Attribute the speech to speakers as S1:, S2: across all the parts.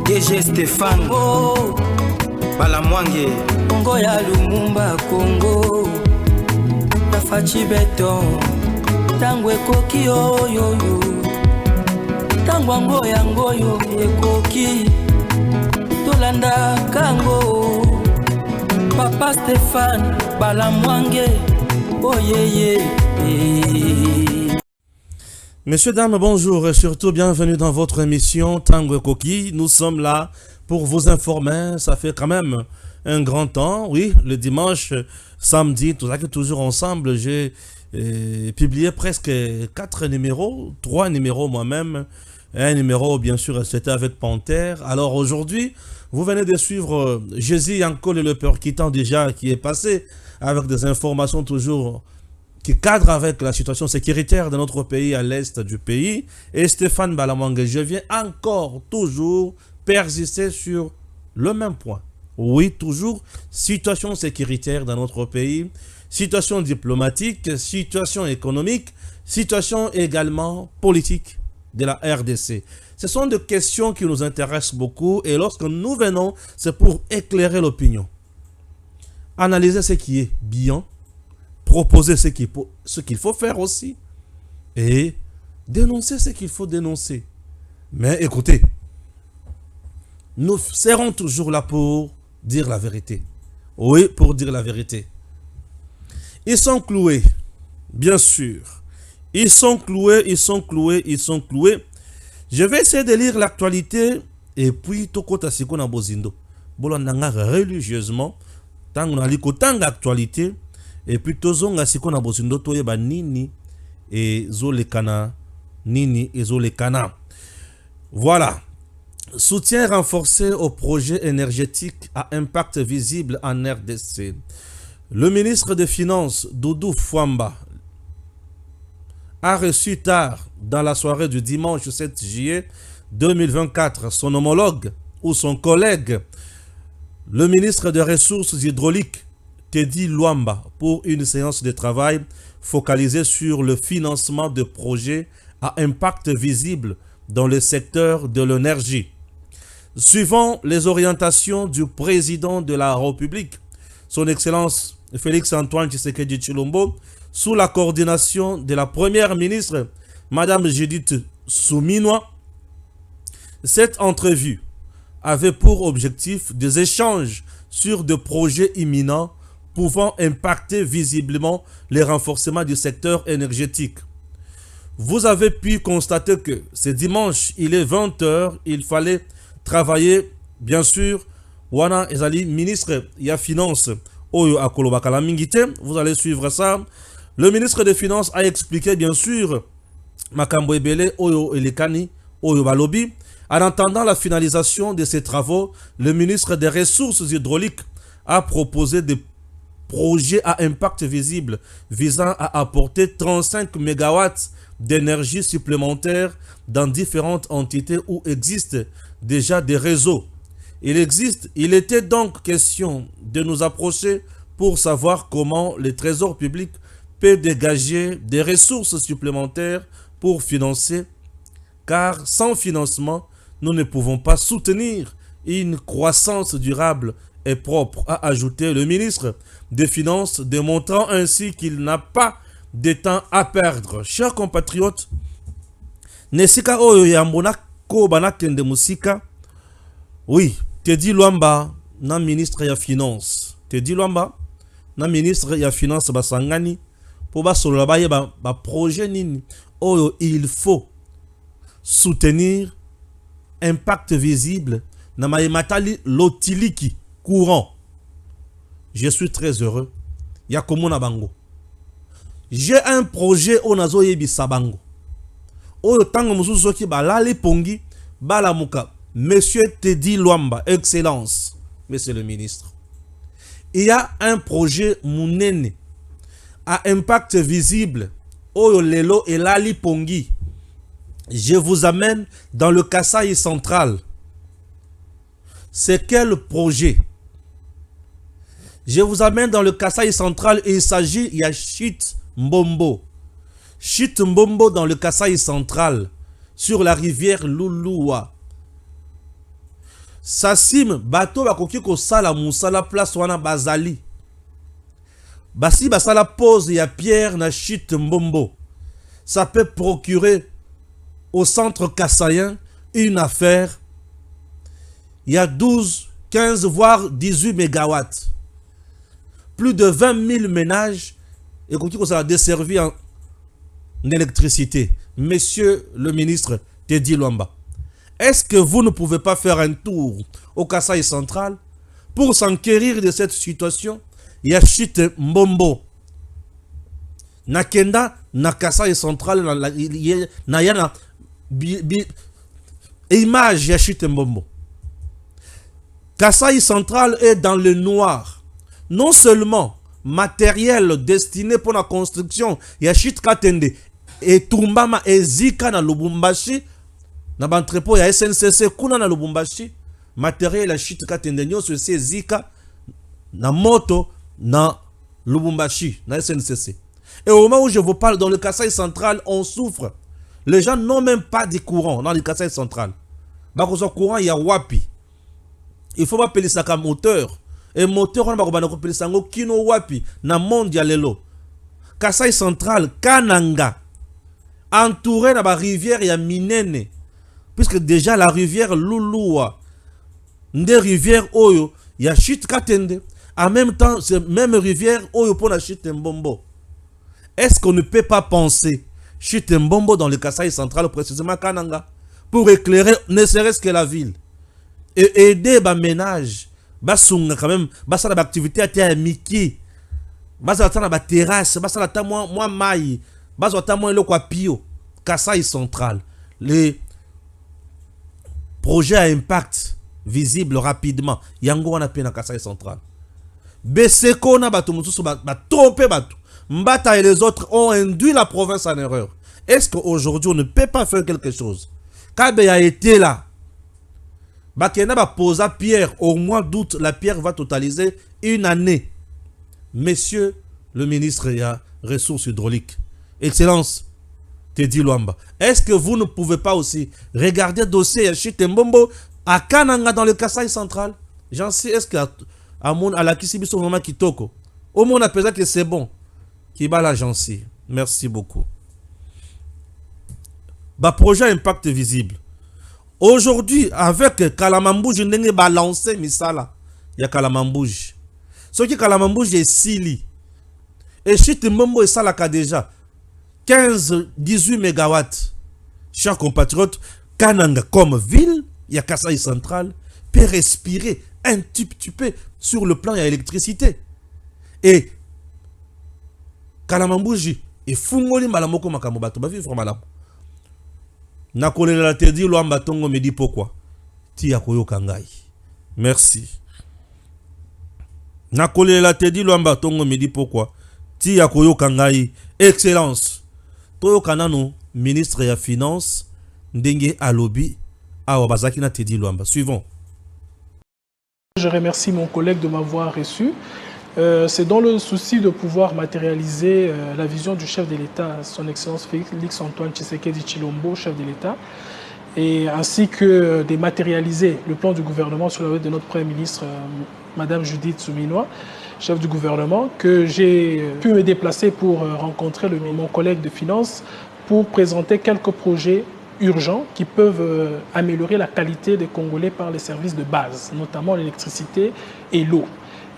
S1: DG Stéphane
S2: Oh,
S1: Balamwange
S2: Congo ya Lumumba Congo Tafachi beton Tangwe koki oyoyo Tangwa ngoyo ekoki Tolanda kango Papa Stéphane Balamwange Oh yeah.
S3: Messieurs, dames, bonjour et surtout bienvenue dans votre émission Tango Koki. Nous sommes là pour vous informer. Ça fait quand même un grand temps. Oui, le dimanche, samedi, tout ça qui est toujours ensemble. J'ai publié presque 4 numéros, 3 numéros moi-même. Un numéro, bien sûr, c'était avec Panthère. Alors aujourd'hui, vous venez de suivre Jésus Yankol et le Peur Quittant déjà qui est passé avec des informations toujours qui cadre avec la situation sécuritaire de notre pays à l'est du pays. Et Stéphane Balamwange, je viens encore toujours persister sur le même point. Oui, toujours situation sécuritaire dans notre pays, situation diplomatique, situation économique, situation également politique de la RDC. Ce sont des questions qui nous intéressent beaucoup et lorsque nous venons, c'est pour éclairer l'opinion. Analyser ce qui est bien, proposer ce qu'il faut faire aussi et dénoncer ce qu'il faut dénoncer. Mais écoutez, nous serons toujours là pour dire la vérité. Oui, pour dire la vérité. Ils sont cloués, bien sûr. Ils sont cloués. Je vais essayer de lire l'actualité et puis tokota sikona bozindo. Bolanda religieusement, tant on a l'icotang d'actualité. Et puis tozonga siko na bosindo toyeba nini ezolekana. Voilà. Soutien renforcé au projet énergétique à impact visible en RDC. Le ministre des Finances, Doudou Fwamba, a reçu tard dans la soirée du dimanche 7 juillet 2024 son homologue ou son collègue, le ministre des Ressources hydrauliques, Teddy Luamba, pour une séance de travail focalisée sur le financement de projets à impact visible dans le secteur de l'énergie. Suivant les orientations du président de la République, son Excellence Félix-Antoine Tshisekedi Tshilombo, sous la coordination de la première ministre, Madame Judith Suminwa, cette entrevue avait pour objectif des échanges sur des projets imminents pouvant impacter visiblement les renforcements du secteur énergétique. Vous avez pu constater que ce dimanche, il est 20h, il fallait travailler, bien sûr, Wana Ezali, ministre ya Finance, Oyo Akolobakala Mingite, vous allez suivre ça. Le ministre des Finances a expliqué, bien sûr, Makambo Ebele, Oyo Elekani, Oyo Balobi. En attendant la finalisation de ces travaux, le ministre des Ressources hydrauliques a proposé des projet à impact visible visant à apporter 35 MW d'énergie supplémentaire dans différentes entités où existent déjà des réseaux. Il était donc question de nous approcher pour savoir comment le Trésor public peut dégager des ressources supplémentaires pour financer, car sans financement, nous ne pouvons pas soutenir une croissance durable et propre, a ajouté le ministre des Finances, démontrant ainsi qu'il n'a pas de temps à perdre. Chers compatriotes, Nesika Oyo Yambona Kobana Kende Musika, oui, Teddy Luamba, na ministre ya Finance. Teddy Luamba, na ministre ya Finance Basangani, pour basolo ba projet nini. Oyo, il faut soutenir impact visible na maïmatali lotiliki courant. Je suis très heureux. Yakomona bango. J'ai un projet au nazo yebi sabango. Oyo tango mususu ki balali pongi balamuka. Monsieur Teddy Luamba, Excellence, Monsieur le ministre. Il y a un projet munene à impact visible. Oyo lelo et lali pongi. Je vous amène dans le Kasaï central. C'est quel projet? Je vous amène dans le Kasaï central et il s'agit, il y a Chit Mbombo. Chit Mbombo dans le Kasaï central, sur la rivière Lulua. Sasim bato bakoki ko sala musala place wana bazali. Basi basala pose ya pierre na chute Mbombo. Ça peut procurer au centre kassayen une affaire. Il y a 12, 15 voire 18 mégawatts. Plus de 20 000 ménages et qu'on ça a desservi en électricité. Monsieur le ministre Teddy Luamba, est-ce que vous ne pouvez pas faire un tour au Kasaï central pour s'enquérir de cette situation? Il y a chute Mbombo. Nakenda na Kasaï central na yana image ya chute Mbombo. Kasaï central est dans le noir. Non seulement matériel destiné pour la construction, il y a chute Katende et Tumbama et Zika na Lubumbashi, na l'entrepôt il y a SNCC kuna na Lubumbashi, matériel la chute Katende nyoso c'est Zika na moto na Lubumbashi na SNCC. Et au moment où je vous parle dans le Kasaï central, on souffre. Les gens n'ont même pas de courant dans le Kasaï central. Bakozo courant il y a wapi. Il faut pas appeler ça comme moteur. Et moteur on va appeler ça kino wapi na monde ya lelo. Kasaï central Kananga entouré na ba rivière ya Minene. Puisque déjà la rivière Lulua nde rivière Oyo ya chute Katende. En même temps, c'est même rivière Oyo pour la chute Mbombo. Est-ce qu'on ne peut pas penser chute Mbombo dans le Kasaï central, précisément Kananga, pour éclairer ne serait-ce que la ville et aider les ménages, basunga quand même, basa la activité à terre miki, basa la ba terrasse, basa la ta moi maï, basa ta moi le quoi pio, Kasaï central. Les projets à impact visible rapidement. Yango on a peine à Kasaï central. Beseko na batu mususu ba tromper batu. Mbata et les autres ont induit la province en erreur. Est-ce qu'aujourd'hui on ne peut pas faire quelque chose? Kabe a été là. Bakena va poser pierre au mois d'août. La pierre va totaliser une année. Monsieur le ministre des ressources hydrauliques, Excellence Teddy Luamba, est-ce que vous ne pouvez pas aussi regarder le dossier à Chute Mbombo à Kananga dans le Kasaï central? J'en sais, est-ce qu'à la Kisibiso vraiment Kitoko au moins on appelle que c'est bon qui bat l'agence. Merci beaucoup. Bah projet impact visible. Aujourd'hui, avec Kalamambouj, je n'ai pas lancé Misala. Il y a Kalamambouj. Ce qui Kalamambouj est Sili. Et Chute Mbombo et Salaka déjà. 15-18 mégawatts. Chers compatriotes, Kananga comme ville, il y a Kasaï central, peut respirer un petit peu sur le plan de l'électricité. Et Kalamambouji et Fungoli Malamoko Makamobato, ba vivre malam. Nakole la Teddy Luamba Tongo me dit pourquoi. Tia koyo kangai. Merci. Nakole la Teddy Luamba Tongo me dit pourquoi. Tia koyo kangai. Excellence. Toyo kanano ministre ya finance ndenge alobi awa bazaki na Teddy Luamba. Suivons.
S4: Je remercie mon collègue de m'avoir reçu. C'est dans le souci de pouvoir matérialiser la vision du chef de l'État, son Excellence Félix Antoine Tshisekedi Tshilombo, chef de l'État, et ainsi que de matérialiser le plan du gouvernement sur la route de notre Premier ministre, Madame Judith Suminwa, chef du gouvernement, que j'ai pu me déplacer pour rencontrer mon collègue de finances pour présenter quelques projets urgents qui peuvent améliorer la qualité des Congolais par les services de base, notamment l'électricité et l'eau.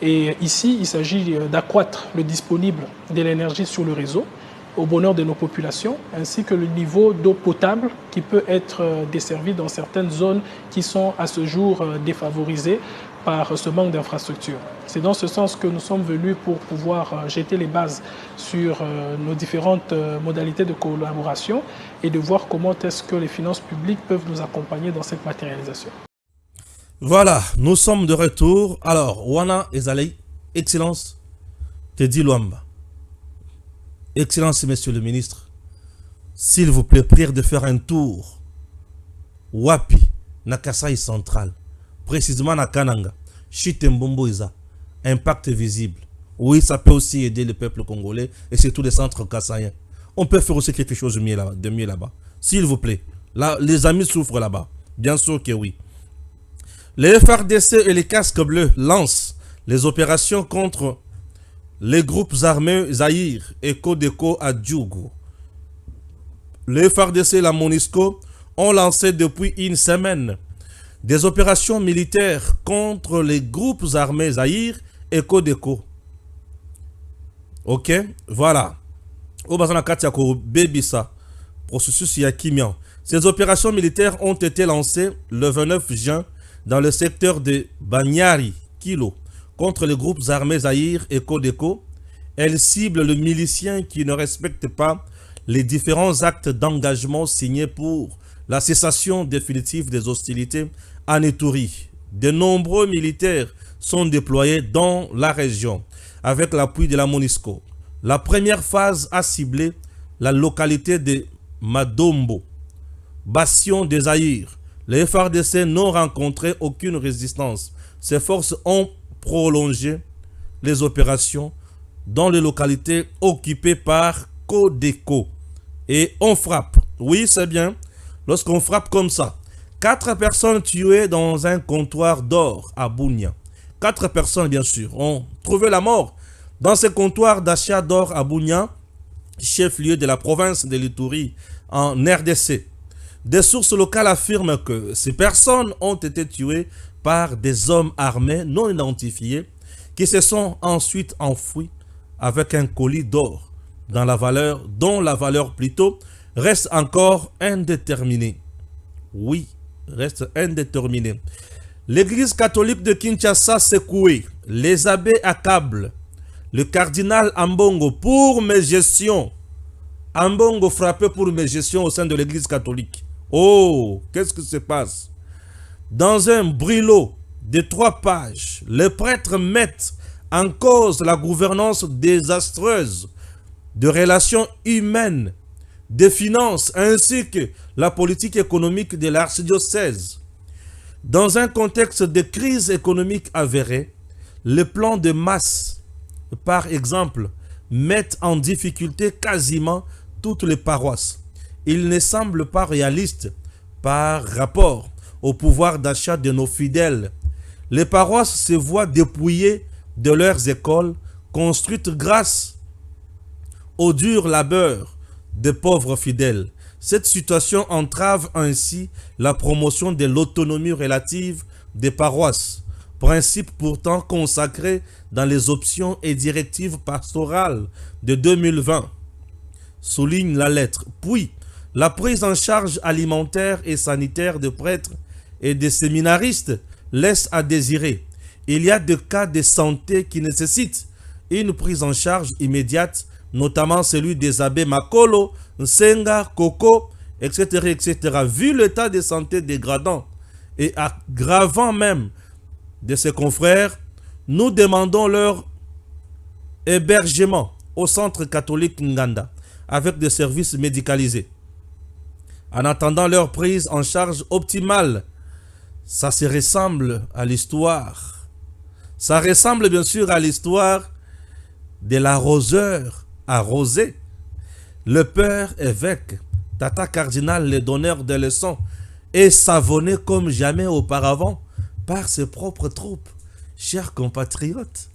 S4: Et ici, il s'agit d'accroître le disponible de l'énergie sur le réseau au bonheur de nos populations, ainsi que le niveau d'eau potable qui peut être desservi dans certaines zones qui sont à ce jour défavorisées par ce manque d'infrastructures. C'est dans ce sens que nous sommes venus pour pouvoir jeter les bases sur nos différentes modalités de collaboration et de voir comment est-ce que les finances publiques peuvent nous accompagner dans cette matérialisation.
S3: Voilà, nous sommes de retour. Alors, Wana Ezalei, Excellence Teddy Luamba. Excellence, Monsieur le Ministre, s'il vous plaît, prière de faire un tour. Wapi, na Kasaï central, précisément na Kananga, Chute Mbombo Iza, impact visible. Oui, ça peut aussi aider le peuple congolais et surtout les centres kassaïens. On peut faire aussi quelque chose de mieux là-bas. S'il vous plaît, là, les amis souffrent là-bas. Bien sûr que oui. Les FRDC et les casques bleus lancent les opérations contre les groupes armés Zaïre et Codeco à Djougou. Les FRDC et la MONUSCO ont lancé depuis une semaine des opérations militaires contre les groupes armés Zaïre et Codeco. Ok, voilà. Processus Yakimian. Ces opérations militaires ont été lancées le 29 juin dans le secteur de Banyari, Kilo, contre les groupes armés Zaïre et Codeco. Elles ciblent le milicien qui ne respecte pas les différents actes d'engagement signés pour la cessation définitive des hostilités en Ituri. De nombreux militaires sont déployés dans la région avec l'appui de la MONUSCO. La première phase a ciblé la localité de Madombo, bastion des Zaïre. Les FARDC n'ont rencontré aucune résistance. Ces forces ont prolongé les opérations dans les localités occupées par Codeco. Et on frappe. Oui, c'est bien. Lorsqu'on frappe comme ça. 4 personnes tuées dans un comptoir d'or à Bunia. 4 personnes, bien sûr, ont trouvé la mort dans ce comptoir d'achat d'or à Bunia, chef-lieu de la province de l'Ituri, en RDC. Des sources locales affirment que ces personnes ont été tuées par des hommes armés non identifiés qui se sont ensuite enfouis avec un colis d'or dont la valeur plutôt reste encore indéterminée. Oui, reste indéterminée. L'église catholique de Kinshasa secouée. Les abbés accablent le cardinal Ambongo pour mégestion. Ambongo frappé pour mégestion au sein de l'église catholique. Oh, qu'est-ce qui se passe? Dans un brûlot de 3 pages, les prêtres mettent en cause la gouvernance désastreuse de relations humaines, des finances ainsi que la politique économique de l'archidiocèse. Dans un contexte de crise économique avérée, les plans de masse, par exemple, mettent en difficulté quasiment toutes les paroisses. Il ne semble pas réaliste par rapport au pouvoir d'achat de nos fidèles. Les paroisses se voient dépouillées de leurs écoles construites grâce au dur labeur des pauvres fidèles. Cette situation entrave ainsi la promotion de l'autonomie relative des paroisses, principe pourtant consacré dans les options et directives pastorales de 2020, souligne la lettre. Puis, la prise en charge alimentaire et sanitaire de prêtres et de séminaristes laisse à désirer. Il y a des cas de santé qui nécessitent une prise en charge immédiate, notamment celui des abbés Makolo, Nsenga, Koko, etc., etc. Vu l'état de santé dégradant et aggravant même de ses confrères, nous demandons leur hébergement au centre catholique Nganda avec des services médicalisés. En attendant leur prise en charge optimale, ça se ressemble à l'histoire. Ça ressemble bien sûr à l'histoire de l'arroseur arrosé. Le père évêque, tata cardinal, le donneur de leçons, est savonné comme jamais auparavant par ses propres troupes. Chers compatriotes,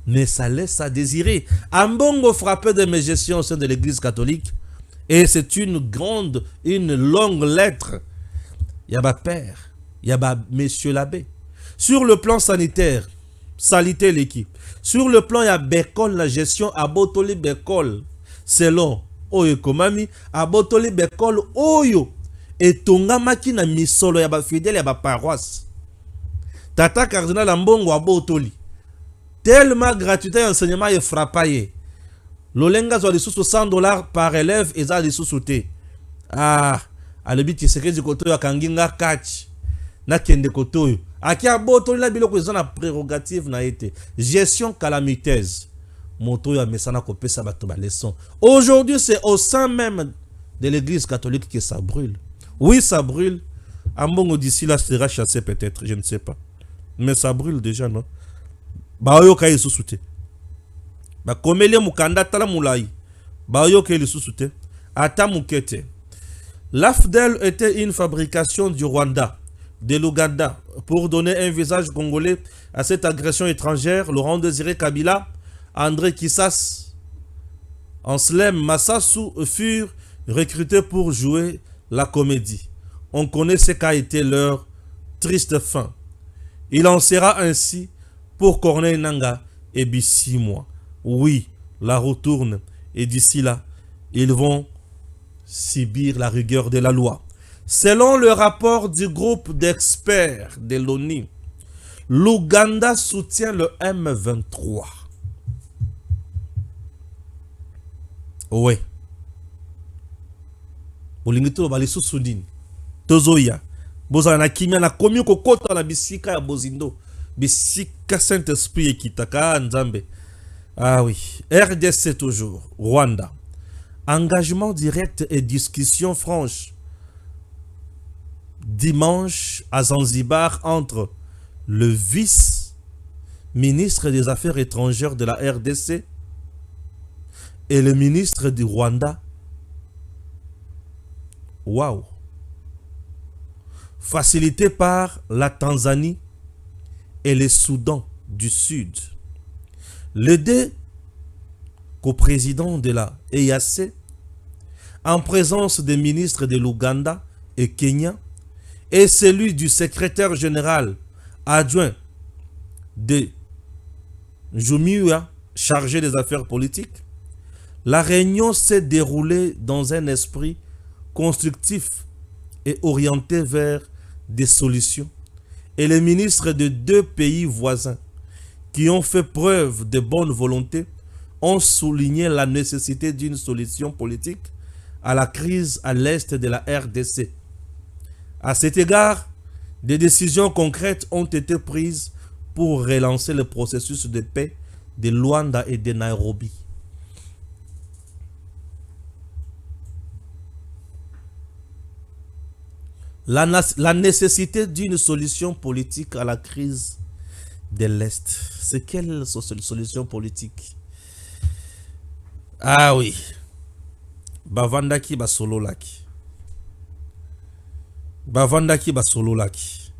S3: mais ça laisse à désirer. Ambongo frappé de mégestion au sein de l'église catholique. Et c'est une longue lettre. Yaba père, yaba monsieur l'abbé. Sur le plan sanitaire, salité l'équipe. Sur le plan ya bécole, la gestion à botoli bécole. Selon Oyo Komami, à botoli bécole Oyo. Et tongamaki na misolo yaba fidèle yaba paroisse. Tata cardinal Ambongo à botoli. Tellement gratuité enseignement est frappé. L'olenga zwa lisusu $100 par élève et za lisusu te. Ah, alobi Tshisekedi kotoyo akanginga catch na kende kotoyo. Aki aboto la biloko eza na prérogative na été. Gestion calamiteuse. Motoyo amesana kopesa bato ba leçon. Aujourd'hui, c'est au sein même de l'église catholique que ça brûle. Oui, ça brûle. Ambongo d'ici là sera chassé peut-être, je ne sais pas. Mais ça brûle déjà, non? Ba oyo kai lisusu te. Ba komele mukanda tala mulai. Ba oyo kai lisusu te. Ata mukete. L'AFDEL était une fabrication du Rwanda. de l'Ouganda pour donner un visage congolais à cette agression étrangère. Laurent Désiré Kabila, André Kissas, Anselme Massassou furent recrutés pour jouer la comédie. On connaît ce qu'a été leur triste fin. Il en sera ainsi pour Corneille Nangaa et Bissi Moi. Oui, la roue tourne et d'ici là, ils vont subir la rigueur de la loi. Selon le rapport du groupe d'experts de l'ONU, l'Ouganda soutient le M23. Oui. Bolingito balisu sudin. Tozoya. Bozana kimia na komi kokota na bisika ya bozindo. Bisika Saint-Esprit ekitaka nzambe. Ah oui. RDC toujours. Rwanda. Engagement direct et discussion franche. Dimanche à Zanzibar entre le vice-ministre des Affaires étrangères de la RDC et le ministre du Rwanda. Waouh! Facilité par la Tanzanie et le Soudan du Sud. Les deux coprésidents de la EAC, en présence des ministres de l'Ouganda et Kenya, et celui du secrétaire général adjoint de Jumuiya, chargé des affaires politiques, la réunion s'est déroulée dans un esprit constructif et orienté vers des solutions. Et les ministres de deux pays voisins qui ont fait preuve de bonne volonté ont souligné la nécessité d'une solution politique à la crise à l'est de la RDC. À cet égard, des décisions concrètes ont été prises pour relancer le processus de paix de Luanda et de Nairobi. La nécessité d'une solution politique à la crise de l'Est. C'est quelle solution politique? Ah oui. Bavandaki basololaki. Bavandaki basololaki.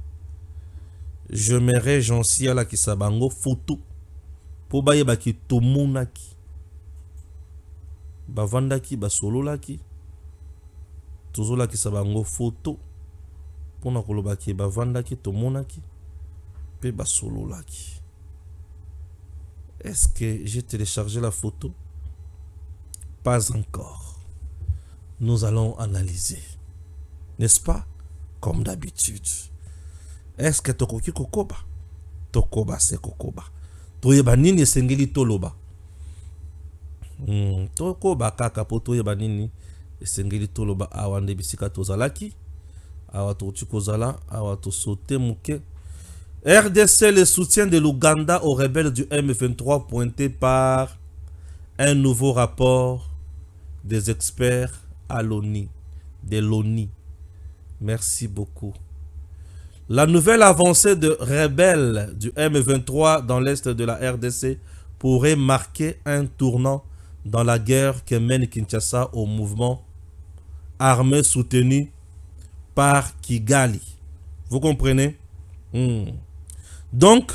S3: Je me réjouis à la kisabango photo. Po baye baki tomonaki. Bavandaki basololaki. Tozola kisabango photo. Pona kolobaki bavandaki tomonaki. Pe basololaki. Est-ce que j'ai téléchargé la photo? Pas encore. Nous allons analyser. N'est-ce pas? Comme d'habitude. Est-ce que tokoki kokoba? Tokoba se kokoba. Toyeba nini esengeli toloba? Tokoba kaka po toyeba nini esengeli toloba awa nde bisika tozalaki. Awa tokuti kozala, awa tosote muke. RDC, le soutien de l'Ouganda aux rebelles du M23 pointé par un nouveau rapport des experts à l'ONU, de l'ONU. Merci beaucoup. La nouvelle avancée de rebelles du M23 dans l'est de la RDC pourrait marquer un tournant dans la guerre que mène Kinshasa au mouvement armé soutenu par Kigali. Vous comprenez? Donc,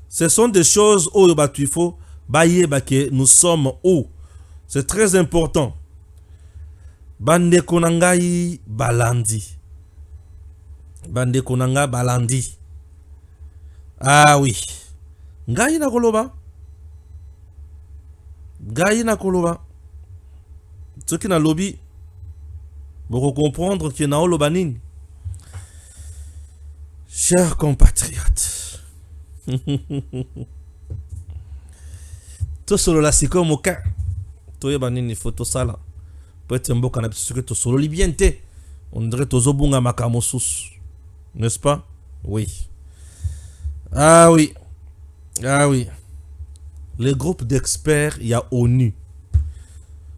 S3: ce sont des choses où il faut que nous sommes où. C'est très important. Bande konangai balandi. Bande konanga balandi. Ah oui. Ngai na koloba. Ngai na koloba. Ce qui na lobby. Pour comprendre qu'il y a un lobanin. Chers compatriotes. Tout solo la siko moka. Tout yabanini photo sala. Peut-être mboka na bisu to solo libiente. On dirait tozo bunga makamosus. N'est-ce pas? Oui. Ah oui. Ah oui. Les groupes d'experts, il y a ONU.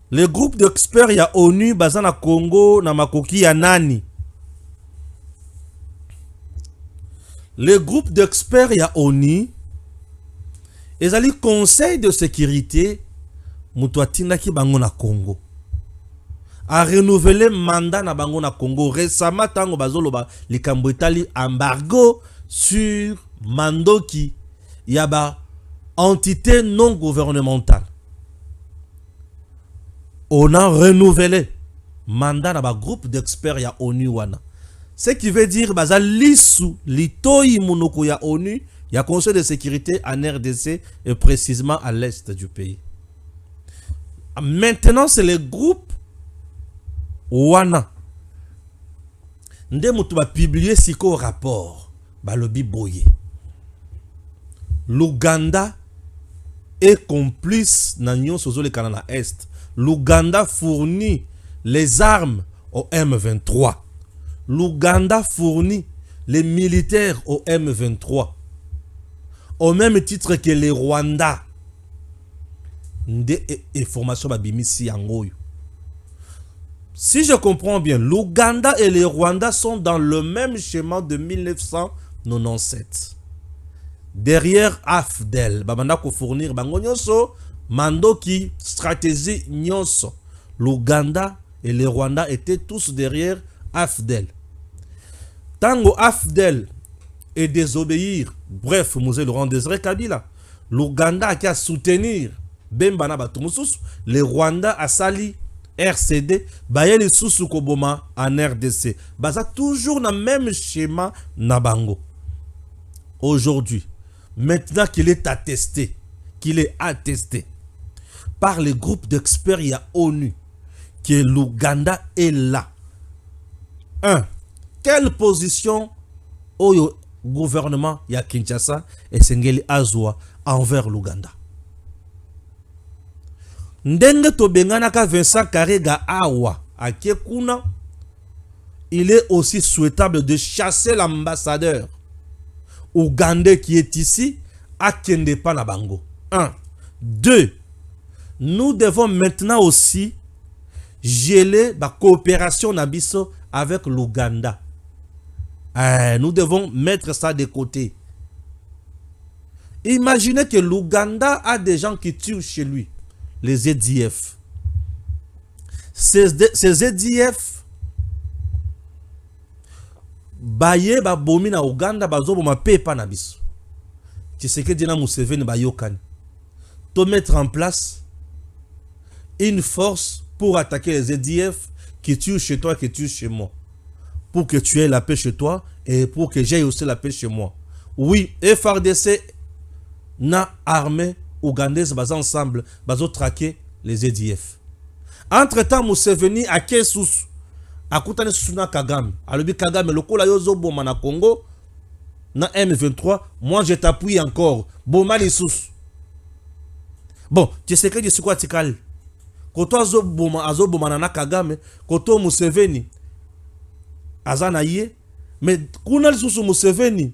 S3: Les groupes d'experts, il y a ONU, Bazana Congo, Namakoki, ya nani. Les groupes d'experts, il y a ONU. Et ça, le Conseil de sécurité, Mutwatina ki bango na Congo. a renouvelé mandat na bango na Congo récemment tango bazoloba likambo etali embargo sur mandoki yaba entité non gouvernementale. On a renouvelé mandat na ba groupe d'experts ya ONU wana. Ce qui veut dire baza lisu litoi munoko ya ONU ya Conseil de sécurité en RDC et précisément à l'est du pays. Maintenant c'est le groupe wana nde mutu ba publier siko rapport balobi boye l'Ouganda est complice na nyonso zolekana na est. L'Ouganda fournit les armes au M23. L'Ouganda fournit les militaires au M23 au même titre que les Rwandais. Nde information babimisi yangoyo. Si je comprends bien, l'Ouganda et les Rwandais sont dans le même schéma de 1997. Derrière AFDEL, babanda ko fournir bango nyonso, mandoki stratégie nyonso. L'Ouganda et les Rwandais étaient tous derrière AFDEL. Tango AFDEL et désobéir, bref, Mosé Laurent Désiré Kabila, l'Ouganda a qu'à soutenir Bembana Batumusus, les Rwandais a sali RCD, Bayeli Susu Koboma en RDC. Baza toujours dans le même schéma Nabango. Aujourd'hui, maintenant qu'il est attesté par les groupes d'experts, il y a ONU, que l'Ouganda est là. 1. Quelle position au gouvernement ya Kinshasa et Sengeli Azwa envers l'Ouganda? Ndenge to benganaka Vincent Karega Awa Akekuna, il est aussi souhaitable de chasser l'ambassadeur ougandais qui est ici à Kendepa na bango. 1. 2. Nous devons maintenant aussi geler la coopération nabiso avec l'Ouganda. Nous devons mettre ça de côté. Imaginez que l'Ouganda a des gens qui tuent chez lui, les EDF. Ces EDF, baye ba bomi na Ouganda bazo boma pepa na biso. Tu sais que Dina Museveni ba yokani. To mettre en place une force pour attaquer les EDF qui tuent chez toi, qui tuent chez moi. Pour que tu aies la paix chez toi et pour que j'aie aussi la paix chez moi. Oui, FARDC na armée ougandaise bas ensemble, bazo traquer les EDF. Entre-temps, Museveni a Kesus, a Koutane Susuna Kagame. Alobi Kagame, le kola yozo boma na Congo, na M23, moi je t'appuie encore. Boma les sous. Bon, tu sais que je suis quoi tikal? Koto azo boma na Kagame, koto Museveni azana yé, mais kuna sous Museveni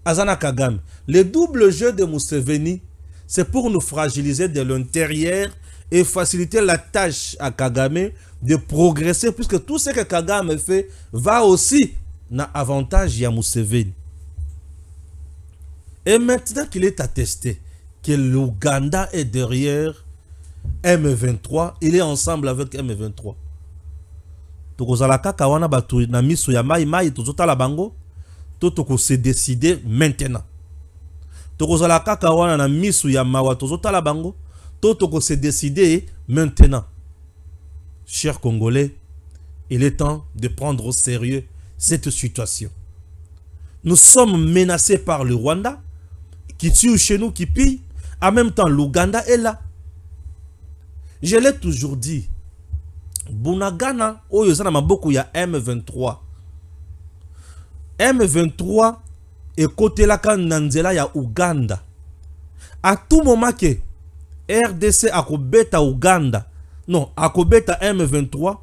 S3: azana Kagame. Le double jeu de Museveni, c'est pour nous fragiliser de l'intérieur et faciliter la tâche à Kagame de progresser, puisque tout ce que Kagame fait va aussi na avantage à Museveni. Et maintenant qu'il est attesté que l'Ouganda est derrière M23, il est ensemble avec M23. Tokozalaka kawana batu na miso ya mai tozota la bango, toko se décider maintenant. Tokozalaka kawana na miso ya mawa tozota la bango, toko se décider maintenant. Chers Congolais, il est temps de prendre au sérieux cette situation. Nous sommes menacés par le Rwanda, qui tue chez nous, qui pille. En même temps, l'Ouganda est là. Je l'ai toujours dit. Bunagana, oyozana maboko ya M23. M23 est côté la kananzela ya Ouganda. À tout moment que RDC akobeta Ouganda, non, akobeta M23,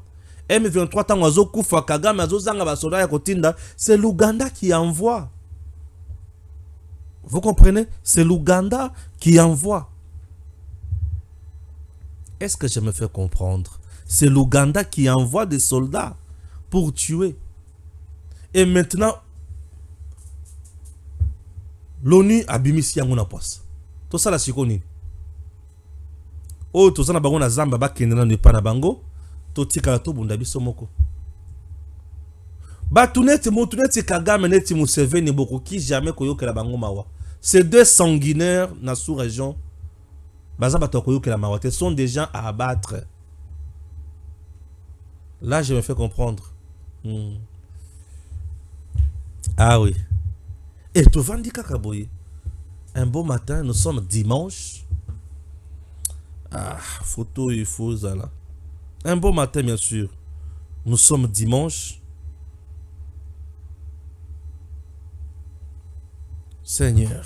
S3: M23 tango azo kufa Kagame azo zanga basoda ya kotinda, c'est l'Ouganda qui envoie. Vous comprenez? C'est l'Ouganda qui envoie. Est-ce que je me fais comprendre? C'est l'Ouganda qui envoie des soldats pour tuer. Et maintenant, l'ONU a bimisi yango na poisse. Tout ça la sikoni. Oh, tout ça na bango na zamba ba kendena ne pa na bango. totika to bunda biso moko. Batuneti Motuneti Kagame neti Museveni boko ki jamais koyokela bango mawa. Ces deux sanguinaires na sous-région baza bato koyokela mawa te sont des gens à abattre. Là je me fais comprendre. Ah oui. Et tu vandi kakaboye. Un beau matin, nous sommes dimanche. Ah, photo il faut ça là. Un beau matin bien sûr. Nous sommes dimanche. Seigneur,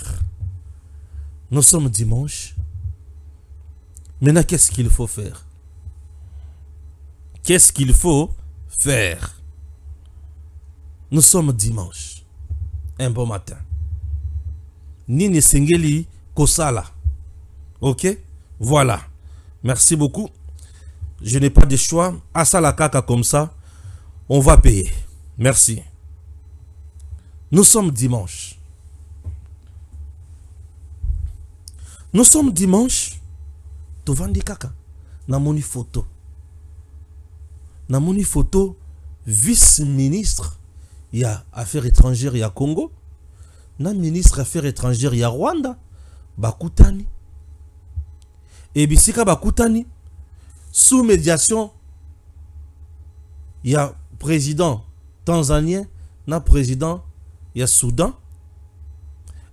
S3: nous sommes dimanche. Maintenant, qu'est-ce qu'il faut faire? Qu'est-ce qu'il faut faire? Nous sommes dimanche. Un bon matin. Nini Sengeli Kosala. Ok? Voilà. Merci beaucoup. Je n'ai pas de choix. Asala kaka comme ça. On va payer. Merci. Nous sommes dimanche. Nous sommes dimanche. Tovandi kaka. Namoni photo. Namoni photo. Vice-ministre. Il y a affaires étrangères, il y a Congo. Na ministre affaires étrangères, il y a Rwanda. Bakutani. Et bisika bakutani. Sous médiation. Il y a président tanzanien. Na président. Il y a Soudan.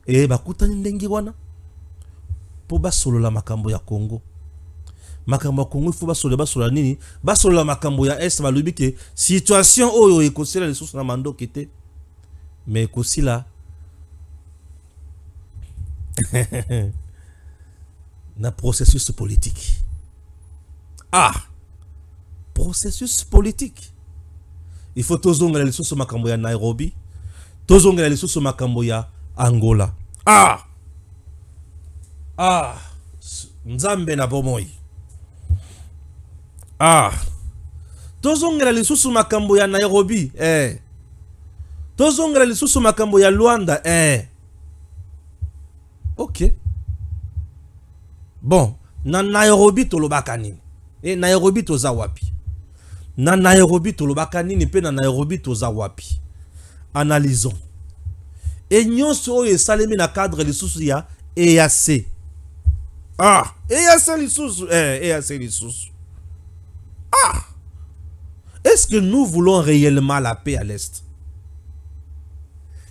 S3: Et bakutani ndengi wana. Po basolo la makambo ya Congo. Makambo ya Congo il faut basolo nini? Basolo la makambo ya Est balobi ke situation oyo ekosila les sources na mando kete. Mais ekosila na processus politique. Ah, processus politique. Il faut tozongela les sources makambo ya Nairobi. Tozongela les sources makambo ya Angola. Ah. Ah, Nzambe na bomoi. Ah, tozongela lisusu makambo ya Nairobi, tozongela lisusu makambo ya Luanda, ok. Bon, na Nairobi tolobaka nini? Nairobi toza wapi? Na Nairobi tolobaka nini pe na Nairobi toza wapi? Analysons. Et nyonso oyo esalemi na cadre lisusu ya EAC. Ah, EAC lisusu, EAC lisusu. Ah, est-ce que nous voulons réellement la paix à l'Est?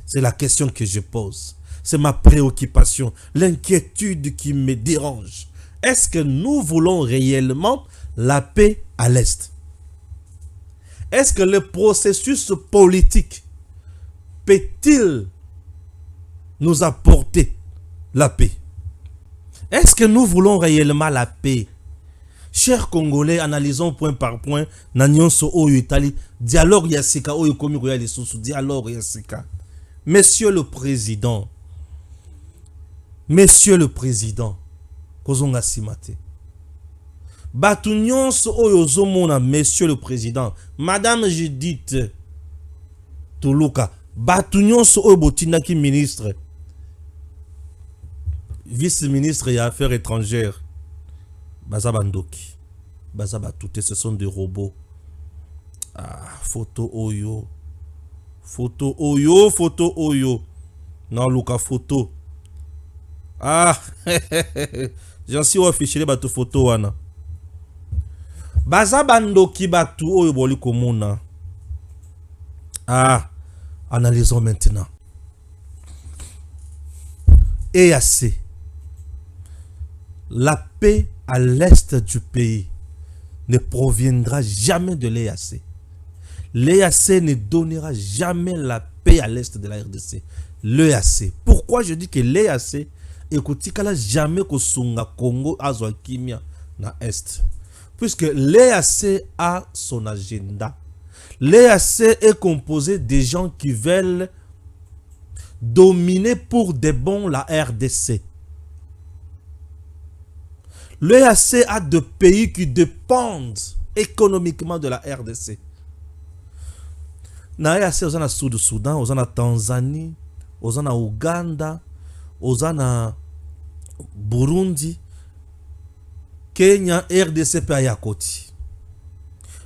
S3: C'est la question que je pose. C'est ma préoccupation, l'inquiétude qui me dérange. Est-ce que nous voulons réellement la paix à l'Est? Est-ce que le processus politique peut-il nous apporter la paix? Est-ce que nous voulons réellement la paix? Chers Congolais, analysons point par point. Nanyonso oyo Italie. Dialogue yasika oyo komi koya lisusu. Dialogue yasika. Monsieur le Président. Monsieur le Président. Kozonga simate. Batu nyonso oyo zomona Monsieur le Président. Madame Judith Tuluka. Batu nyonso oyo botindaki ministre. Vice-ministre et affaires étrangères. Bazabandoki. Bazabatoute, ce sont des robots. Ah, photo oyo. Photo oyo, photo oyo. Non, Luka, photo. Ah, j'en suis affiché bateau photo wana. Bazabandoki batu oyo boli komona. Ah, analysons maintenant. EAC. La paix à l'est du pays ne proviendra jamais de l'EAC. L'EAC ne donnera jamais la paix à l'est de la RDC. L'EAC. Pourquoi je dis que l'EAC ekotikala jamais kosunga Congo azwa kimia na est? Puisque l'EAC a son agenda. L'EAC est composé de gens qui veulent dominer pour de bon la RDC. L'EAC a deux pays qui dépendent économiquement de la RDC. Na EAC, on a Soudan, on a Tanzanie, on a Ouganda, on a Burundi, Kenya, RDC, Payakoti.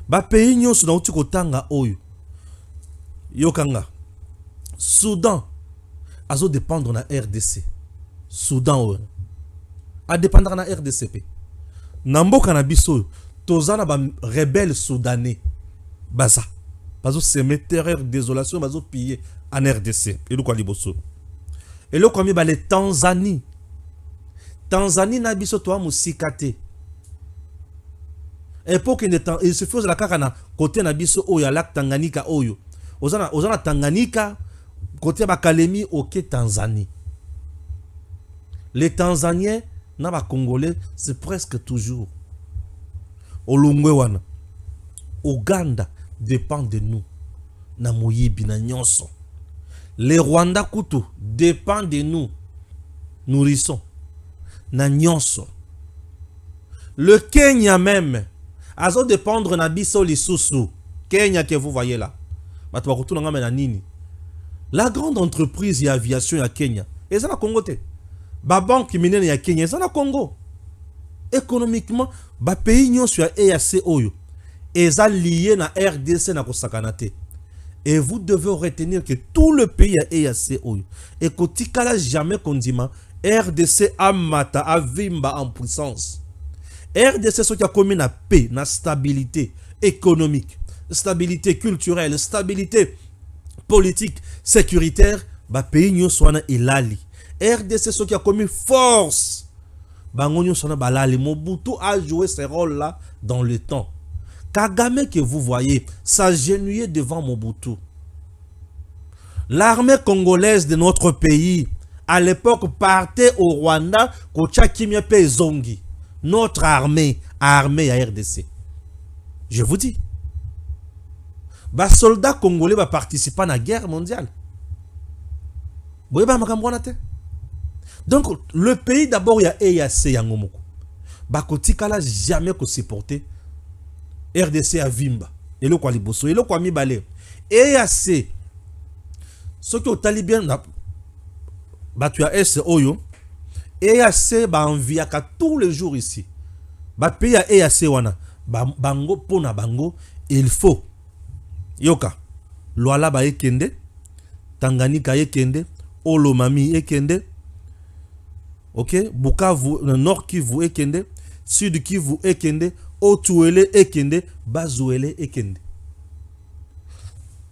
S3: Ba pays nyonso na uti kotanga oyo. Yokanga. Soudan azo dépendre na RDC. Soudan oyo. A dépendre na RDC. Na mboka na biso tozana ba rebelle soudanais. Baza. Bazo semer terreur, désolation, bazo piller en RDC. Et le quoi liboso. Et le quoi mi ba les Tanzanie. Tanzanie na biso toa musikate. Époque de temps, il se faisait la kakana côté na biso oyo lac Tanganyika oyo. Ozana Tanganyika côté ba Kalemi ok Tanzanie. Les Tanzaniens na ba Congolais c'est presque toujours. Olungwe wana. Ouganda dépend de nous. Na moyibi na nyonso. Les Rwanda kutu dépend de nous. Nourrissons. Na nyonso. Le Kenya même azo dépendre na biso lisusu. Kenya que vous voyez là. La grande entreprise et aviation à Kenya. Et ça na Congo te. Ba banque minene ya Kenya, ça na Congo. Économiquement, ba pays nyonso ya EAC oyo. Et ça lié na RDC na kosakanate. Et vous devez retenir que tout le pays a EAC oyo. Et kotikala jamais kondima RDC amata avimba en puissance. RDC ce qui a commis na paix, na stabilité économique, stabilité culturelle, stabilité politique, sécuritaire, ba pays nyonso wana elali. RDC ce qui a commis force. Bango nyonso wana balali. Mobutu a joué ce rôle là dans le temps. Kagame que vous voyez s'agenouiller devant Mobutu. L'armée congolaise de notre pays à l'époque partait au Rwanda kocha kimia pe zongi. Notre armée à RDC. Je vous dis. Bas soldats congolais va participer à la guerre mondiale. Donc le pays d'abord il y a EAC Yangomoko. Bakotikala jamais ko supporter RDC à Vimba. Et le quoi liboso, et le quoi mi balé. EAC ce que au talibien ba tu as S oyo. EAC ba enviaka tous les jours ici. Ba pays à EAC wana. Bango pona bango il faut. Yoka. Luala ba ekende. Tanganyika ekende. Olomami ekende. Ok. Bukavu, Nord Kivu ekende. Sud Kivu ekende. Otuele ekende. Bazuele ekende.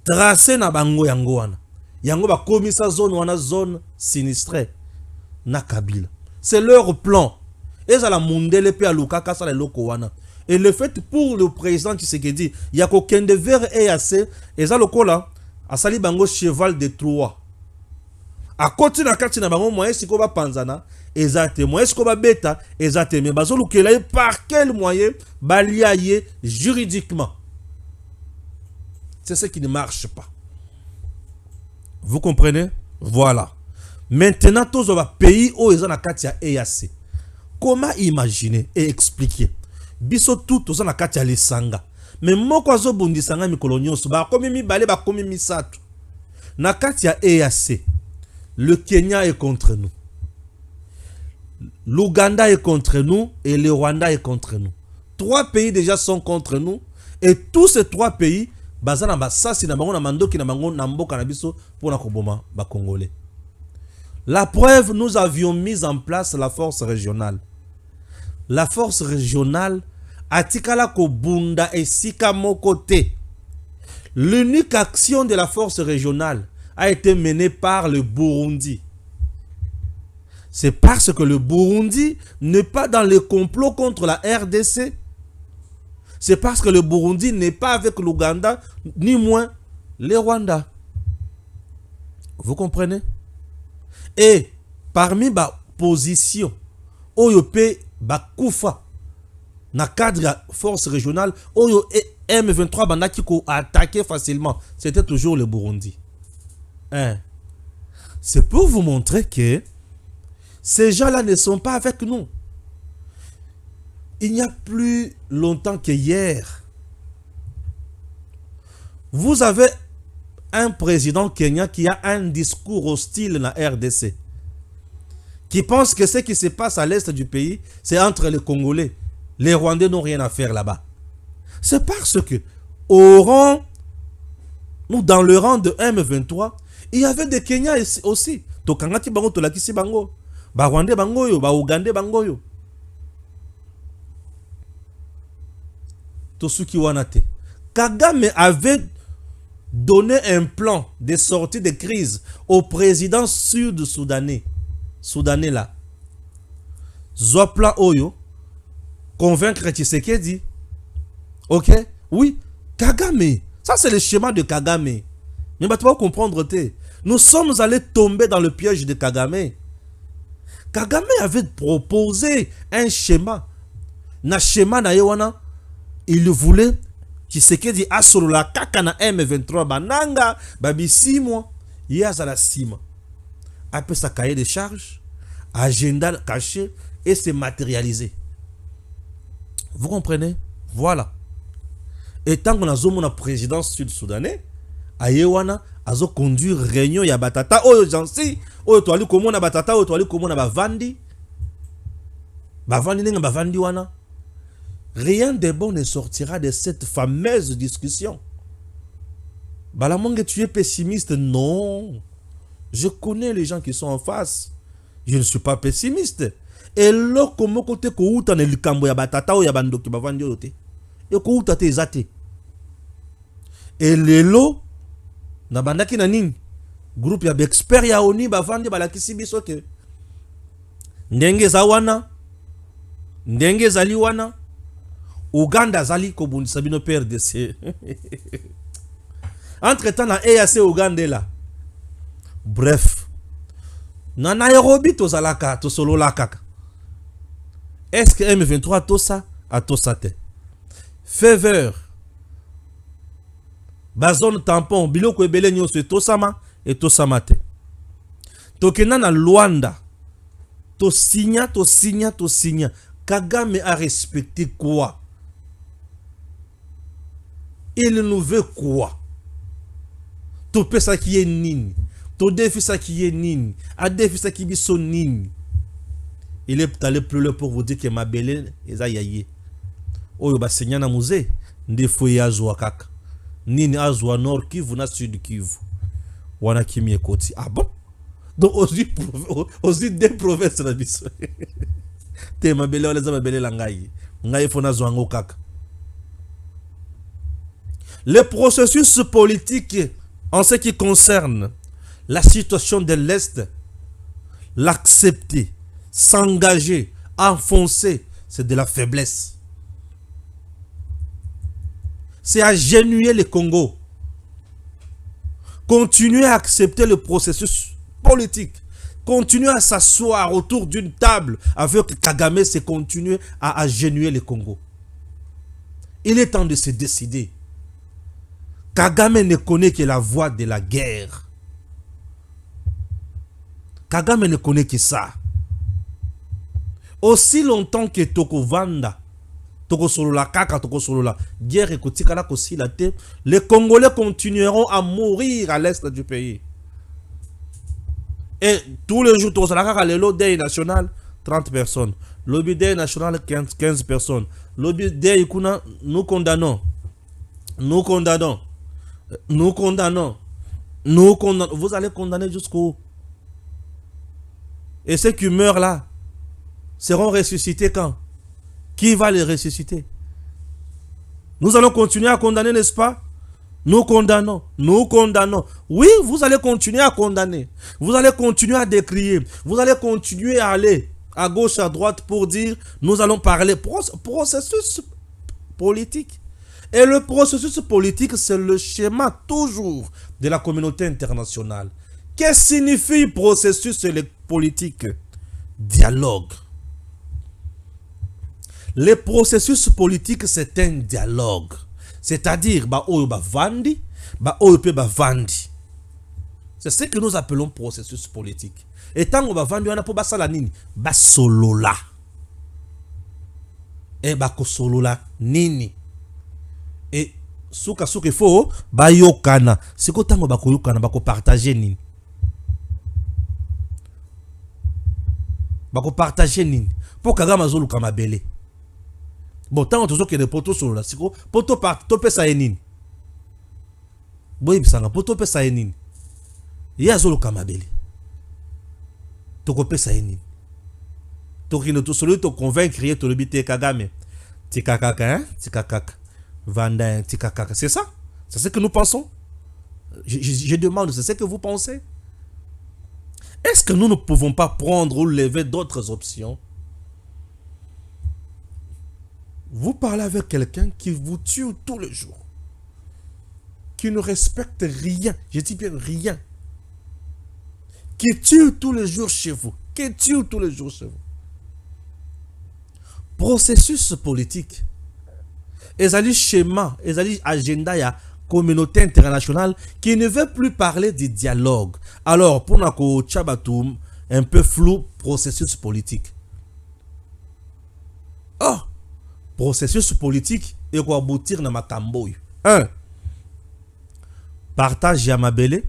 S3: Tracé na bango yango wana. Yango ba komisa zone wana zone sinistrée. Na Kabila. C'est leur plan. Et ça la mondele pe alukaka sa le loko wana. Et le fait pour le président Tshisekedi, il y a qu'aucun de vers EAC, et ça le là, a sali bango cheval de Troie. A côté na kati na bango moyen si ko ba panzana, exactement. Moyen si ko ba beta, exactement. Mais bazo lukela par quel moyen baliaye juridiquement. C'est ce qui ne marche pas. Vous comprenez? Voilà. Maintenant, tous les pays où ils ont la carte EAC. Comment imaginer et expliquer? Biso tout aux na kati ya lisanga. Mais moko azo bundisanga mikolo nyonso ba komi mi balé ba komi mi sato. Na kati ya EAC. Le Kenya est contre nous. L'Ouganda est contre nous et le Rwanda est contre nous. 3 pays déjà sont contre nous et tous ces 3 pays bazana ba sasi na bango na mandoki na bango na mboka na biso pour na koboma ba Congolais. La preuve, nous avions mis en place la force régionale. La force régionale atikala ko bunda esika mokote. L'unique action de la force régionale a été menée par le Burundi. C'est parce que le Burundi n'est pas dans le complot contre la RDC. C'est parce que le Burundi n'est pas avec l'Ouganda, ni moins le Rwanda. Vous comprenez? Et parmi ba position, Oyope Bakoufa, na cadre de la force régionale, Oyo M23 bandaki ko attaqué facilement. C'était toujours le Burundi. Hein? C'est pour vous montrer que ces gens-là ne sont pas avec nous. Il n'y a plus longtemps que hier. Vous avez un président kenyan qui a un discours hostile dans la RDC. Qui pense que ce qui se passe à l'est du pays, c'est entre les Congolais. Les Rwandais n'ont rien à faire là-bas. C'est parce que au rang, nous dans le rang de M23, il y avait des Kenyans aussi. Tokangati bango tolakisi bango. Ba Rwandais bango yo, ba Ougandais bango yo. Tosuki wanate. Kagame avait donné un plan de sortie de crise au président sud-soudanais. Soudanais là. Zopla Oyo. Convaincre Tshisekedi. Ok? Oui. Kagame. Ça c'est le schéma de Kagame. Mais tu vas comprendre. Nous sommes allés tomber dans le piège de Kagame. Kagame avait proposé un schéma. Na schéma na yewana. Il voulait Tshisekedi asolo la kaka na M23 bananga babi 6 mois. Yaza la 6 mois. Après sa cahier de charge, agenda caché et se matérialiser. Vous comprenez? Voilà. Et tant qu'on a zoomé président sud-soudanais, Ayewana a conduit réunion ya batata oyo jansi oyo toali komona batata oyo toali komona bavandi nenga bavandi wana. Rien de bon ne sortira de cette fameuse discussion. Balamonge, tu es pessimiste? Non. Je connais les gens qui sont en face. Je ne suis pas pessimiste. Et là, comment côté kouta ne likambo ya batata ou ya bandoki bavandi yote. Et kouta te zate. Et lelo na bandaki na nini? Groupe ya expert ya oni bavandi balakisi biso ke ndenge za wana, ndenge zali wana, Uganda zali kobundisa bino PRDC. Entre-temps na EAC Uganda là. Bref. Na Nairobi to zalaka to solo la kaka. Est-ce que M23 to ça a to ça te? Faveur. Bazone tampon biloko ebele nyonso to sama et to samate. Tokena na Luanda. To signa. Kagame a respecté quoi? Il nous veut quoi? To pesa qui est nini? To défi ça qui est nini? A défi ça qui biso nini? Il est allé plus loin pour vous dire que ma belle est aïe. Oyo ba senya na musée ndefo ya zwa kaka. Nini azwa nord Kivu na sud Kivu. Wana kimi ekoti. Ah bon? Donc aussi des provinces na biso. Te ma belle wala za ma belle langai. Ngai fo na zwa ngo kaka. Le processus politique en ce qui concerne la situation de l'Est, l'accepter, s'engager, enfoncer, c'est de la faiblesse. C'est agenouiller le Congo. Continuer à accepter le processus politique. Continuer à s'asseoir autour d'une table avec Kagame, c'est continuer à agenouiller le Congo. Il est temps de se décider. Kagame ne connaît que la voie de la guerre. Kagame ne connaît que ça. Aussi longtemps que Toko Vanda, Toko Solola, Kaka Toko Solola, guerre et Kotikala Kosilate, les Congolais continueront à mourir à l'est du pays. Et tous les jours, Toko Solola, le lot day national, 30 personnes. Lobby day national, 15 personnes. Lobby day Ikuna, nous condamnons. Nous condamnons. Nous condamnons. Nous condamnons. Vous allez condamner jusqu'où? Et ceux qui meurent là seront ressuscités quand? Qui va les ressusciter? Nous allons continuer à condamner, n'est-ce pas? Nous condamnons. Nous condamnons. Oui, vous allez continuer à condamner. Vous allez continuer à décrier. Vous allez continuer à aller à gauche, à droite pour dire nous allons parler processus politique. Et le processus politique, c'est le schéma toujours de la communauté internationale. Qu'est-ce que signifie processus politique? Dialogue. Le processus politique, c'est un dialogue. C'est-à-dire, vandi, vandi. C'est ce que nous appelons processus politique. Et tant qu'on va vendre, on a pour basala nini, basolola. Et bakosolola nini. Et souka il faut bayokana. C'est que tant qu'on va koyokana, bako partager nini. Bako partager nini. Pour Kagame azolu kama belé. Bon, tant que tu as des poteaux sur la siko, poto part, topé sa enine. Boy, bisanga, poto pe sa enine. Ya zolo kamabeli. Toko pe sa enine. Toko ne to solo to convaincre to le bité Kagame. Tikakaka, hein? Tikakaka. Vanda, tikakaka. C'est ça? C'est ce que nous pensons? Je demande, c'est ce que vous pensez? Est-ce que nous ne pouvons pas prendre ou lever d'autres options? Vous parlez avec quelqu'un qui vous tue tous les jours, qui ne respecte rien, je dis bien rien, qui tue tous les jours chez vous, qui tue tous les jours chez vous. Processus politique, ezali schéma, ezali agenda ya communauté internationale qui ne veut plus parler du dialogue. Alors, pour nako tchabatoum, un peu flou, processus politique. Oh, processus politique et quoi aboutir dans ma camboy. 1. Partage Yamabele,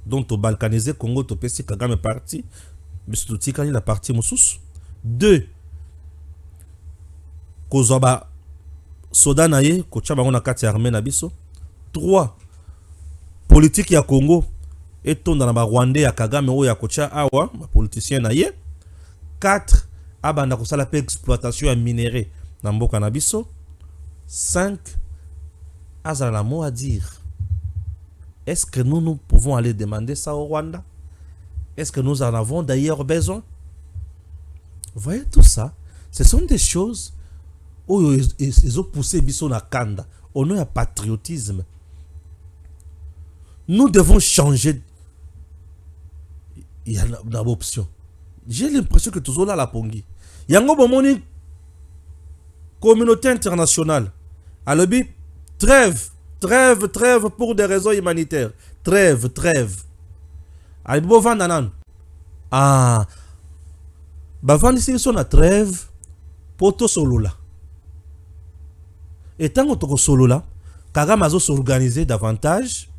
S3: dont au balkanisé Congo, to pesi Kagame parti, mais surtout quand il a parti Moussous. 2. Kozoba Sodanaye, Kochaba on a kati armée na biso. 3. Politique ya Congo et ton dans la Rwanda ya Kagame ou ya Kocha awa, ma politicien na ye. 4. Abanda kosala pe exploitation ya minerai na mboka na biso. 5. Azala mot à dire. Est-ce que nous pouvons aller demander ça au Rwanda? Est-ce que nous en avons d'ailleurs besoin? Vous voyez tout ça? Ce sont des choses où ils ont poussé biso na kanda. Au nom du patriotisme. Nous devons changer. Il y a une option. J'ai l'impression que tout là la pongi. Il y a une communauté internationale. Alors, trêve. Trêve pour des raisons humanitaires. Trêve. Alors, vandanan. Ah. Bavandi si son a trêve. Poto solo là. Et tant que solo là, Kagame a s'organiser davantage.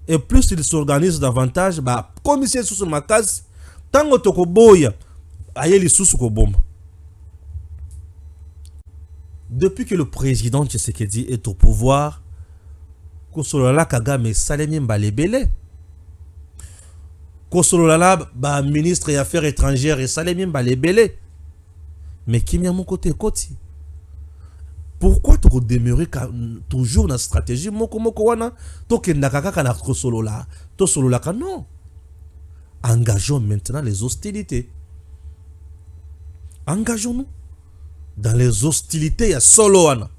S3: Et plus il s'organise davantage, bah, comme il est sous ma case, tant que tu boya, aïe les sous bombe. Depuis que le président Tshisekedi est au pouvoir, Kosolola Kagame Salemi Mbalebele, Kosolola ba ministre des Affaires étrangères et Salemi Mbalebele, mais qui m'a mon côté côté. Pourquoi tu demeurer toujours dans la stratégie moko wana to kendaka kaka na solola to solola ka non. Engageons maintenant les hostilités. Engageons-nous dans les hostilités ya solo wana.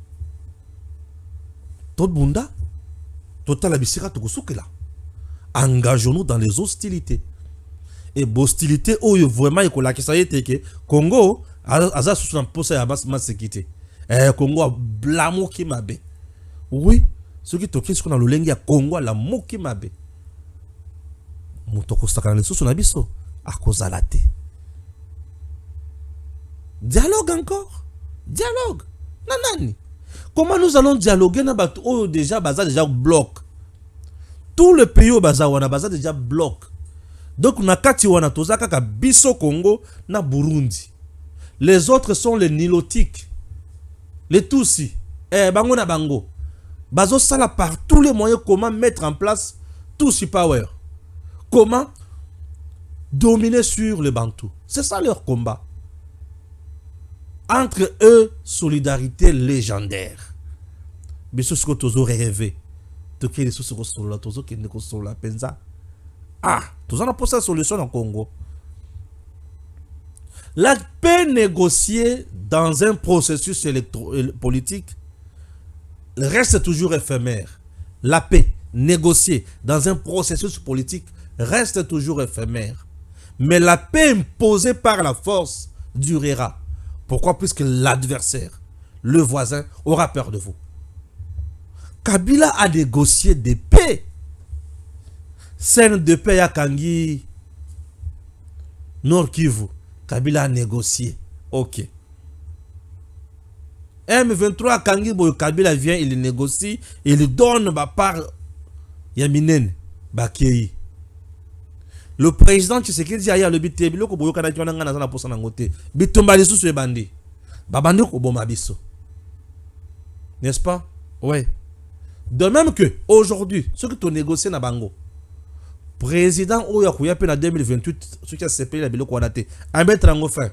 S3: Tout bunda total bisika to kusukela. Engageons-nous dans les hostilités. Et hostilités où vraiment ikola kisayete ke Congo aza sous un poste ya bas sécurité. Congo a blamo qui mabe. Oui, ce qui toque ce qu'on a le lengi à Congo la moki mabe. Mutoko sakana sous son abisso à cause à la té. Dialogue encore. Dialogue. Nanani. Comment nous allons dialoguer na bat oh déjà baza déjà bloc. Tout le pays au baza wana baza déjà bloc. Donc na kati wana tozaka ka biso Congo na Burundi. Les autres sont les nilotiques. Les Tutsis, bango na bango, bazo sala par tous les moyens comment mettre en place Tutsi Power. Comment dominer sur les Bantous. C'est ça leur combat. Entre eux, solidarité légendaire. Mais ce que tu as rêvé, tu as ce que tu as pensa. Ah, tu as posé la solution en Congo. La paix négociée dans un processus politique reste toujours éphémère. La paix négociée dans un processus politique reste toujours éphémère. Mais la paix imposée par la force durera. Pourquoi? Puisque l'adversaire, le voisin, aura peur de vous. Kabila a négocié des paix. Scène de paix à Kangi, Nord Kivu. Kabila a négocié. Ok. M23 Kangi Boyo Kabila vient, il négocie, il donne ma part Yaminen Bakei. Le président Tshisekedi a le bité biloko boyo kana kiona ngana sana posa na ngote. Bitumba lisu su bandi. Babandi ko boma biso. N'est-ce pas? Ouais. De même que aujourd'hui, ceux qui ont négocié na bango, président Oya Kouyape en 2028, ceux qui ont CPI la bilo Kouadate, un mettre en fin.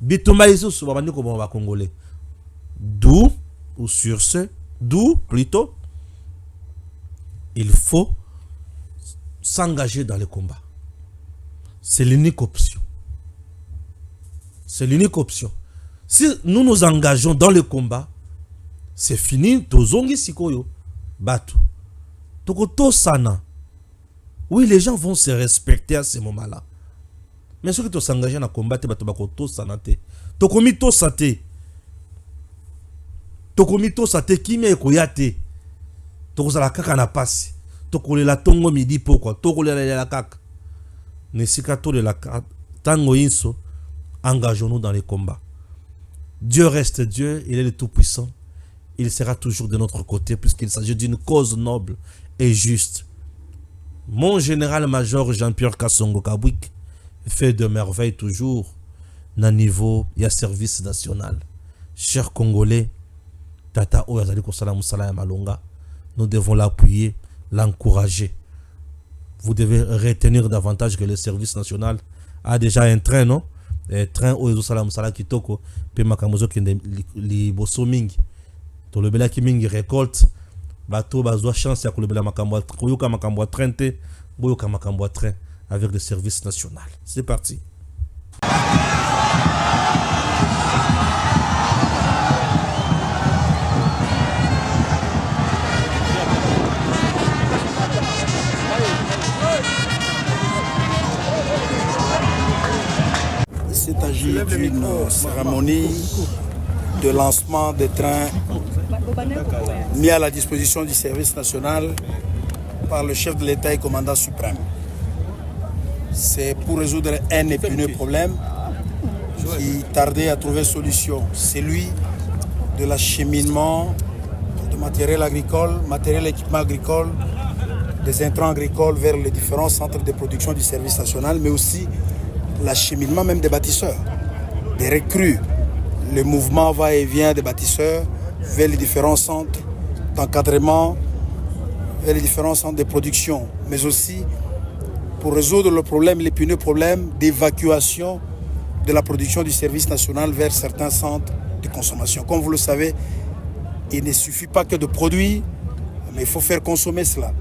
S3: Bitumba Isu Soubabani comme va congolais. D'où, ou sur ce, d'où plutôt, il faut s'engager dans le combat. C'est l'unique option. C'est l'unique option. Si nous nous engageons dans le combat, c'est fini. Tozongi sikoyo, batu. Toko sana. Oui, les gens vont se respecter à ce moment-là. Mais ceux qui s'engagent dans le combat, to sana te. Toko mi to sate. Toko mi to sate kimi ekoyate. Toko zala kaka na pasi. Toko le la tongo midi pourquoi? Toko le la kaka. Nesikato de la tango inso. Engageons-nous dans les combats. Dieu reste Dieu, il est le Tout-Puissant. Il sera toujours de notre côté puisqu'il s'agit d'une cause noble et juste. Mon général-major Jean-Pierre Kassongo Kabwik fait de merveilles toujours dans le niveau et service national. Chers Congolais, Tata Oyazali Kosala Moussala Malonga, nous devons l'appuyer, l'encourager. Vous devez retenir davantage que le service national a déjà un train, non? Un train Oyazo Salam Sala Kitoko, pe makamozo ki li boso mingi. To le bela ki mingi récolte, bateau bazwa chance ya kolebela makambo koyoka makambo train te, boyoka makambo train avec le service national. C'est parti.
S5: Il s'agit d'une cérémonie de lancement des trains mis à la disposition du service national par le chef de l'État et commandant suprême. C'est pour résoudre un épineux problème qui tardait à trouver solution. C'est celui de l'acheminement de matériel agricole, matériel équipement agricole, des intrants agricoles vers les différents centres de production du service national, mais aussi l'acheminement même des bâtisseurs, des recrues, le mouvement va-et-vient des bâtisseurs vers les différents centres d'encadrement, vers les différents centres de production, mais aussi pour résoudre le problème, l'épineux problème d'évacuation de la production du service national vers certains centres de consommation. Comme vous le savez, il ne suffit pas que de produire, mais il faut faire consommer cela.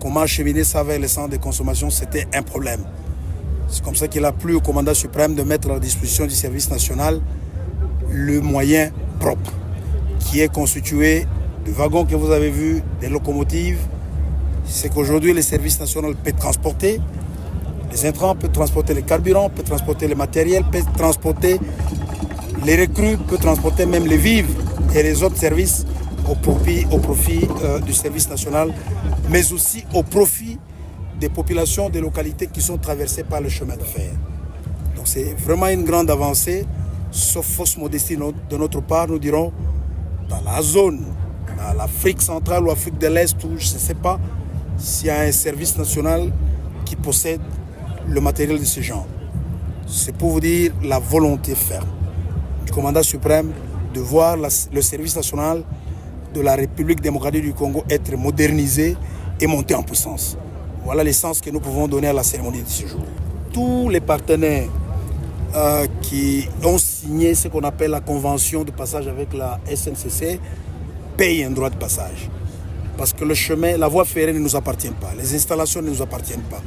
S5: Comment acheminer ça vers les centres de consommation, c'était un problème. C'est comme ça qu'il a plu au commandant suprême de mettre à la disposition du service national le moyen propre, qui est constitué de wagons que vous avez vus, des locomotives. C'est qu'aujourd'hui, le service national peut transporter les intrants, peut transporter les carburants, peut transporter le matériel, peut transporter les recrues, peut transporter même les vivres et les autres services au profit du service national, mais aussi au profit des populations, des localités qui sont traversées par le chemin de fer. Donc c'est vraiment une grande avancée, sauf fausse modestie de notre part, nous dirons, dans la zone, dans l'Afrique centrale ou l'Afrique de l'Est, où je ne sais pas s'il y a un service national qui possède le matériel de ce genre. C'est pour vous dire la volonté ferme du commandant suprême de voir le service national de la République démocratique du Congo être modernisé et monter en puissance. Voilà l'essence que nous pouvons donner à la cérémonie de ce jour. Tous les partenaires qui ont signé ce qu'on appelle la convention de passage avec la SNCC payent un droit de passage. Parce que le chemin, la voie ferrée ne nous appartient pas, les installations ne nous appartiennent pas.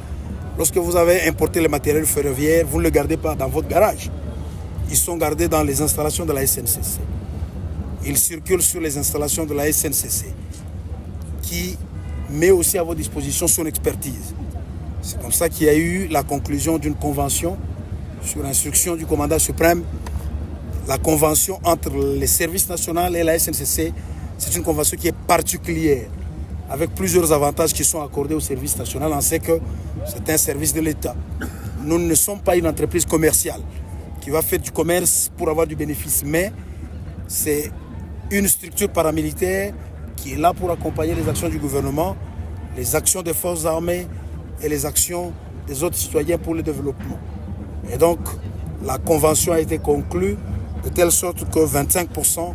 S5: Lorsque vous avez importé le matériel ferroviaire, vous ne le gardez pas dans votre garage. Ils sont gardés dans les installations de la SNCC. Ils circulent sur les installations de la SNCC qui met aussi à votre disposition son expertise. C'est comme ça qu'il y a eu la conclusion d'une convention sur instruction du commandant suprême. La convention entre les services nationaux et la SNCC, c'est une convention qui est particulière, avec plusieurs avantages qui sont accordés au service national. On sait que c'est un service de l'État. Nous ne sommes pas une entreprise commerciale qui va faire du commerce pour avoir du bénéfice, mais c'est une structure paramilitaire qui est là pour accompagner les actions du gouvernement, les actions des forces armées et les actions des autres citoyens pour le développement. Et donc, la convention a été conclue de telle sorte que 25%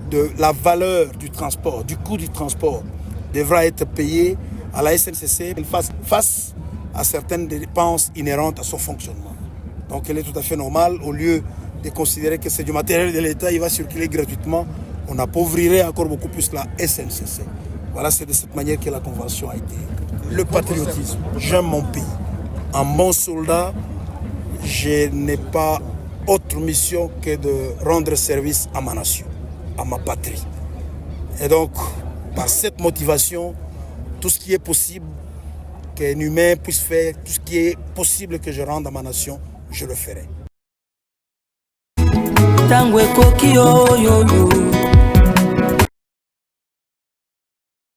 S5: de la valeur du transport, du coût du transport, devra être payé à la SNCC face à certaines dépenses inhérentes à son fonctionnement. Donc il est tout à fait normal, au lieu de considérer que c'est du matériel de l'État, il va circuler gratuitement, on appauvrirait encore beaucoup plus la SNCC. Voilà, c'est de cette manière que la convention a été. Le patriotisme, j'aime mon pays. En bon soldat, je n'ai pas autre mission que de rendre service à ma nation, à ma patrie. Et donc, par cette motivation, tout ce qui est possible qu'un humain puisse faire, tout ce qui est possible que je rende à ma nation, je le ferai.
S2: Tango ekoki oyoyo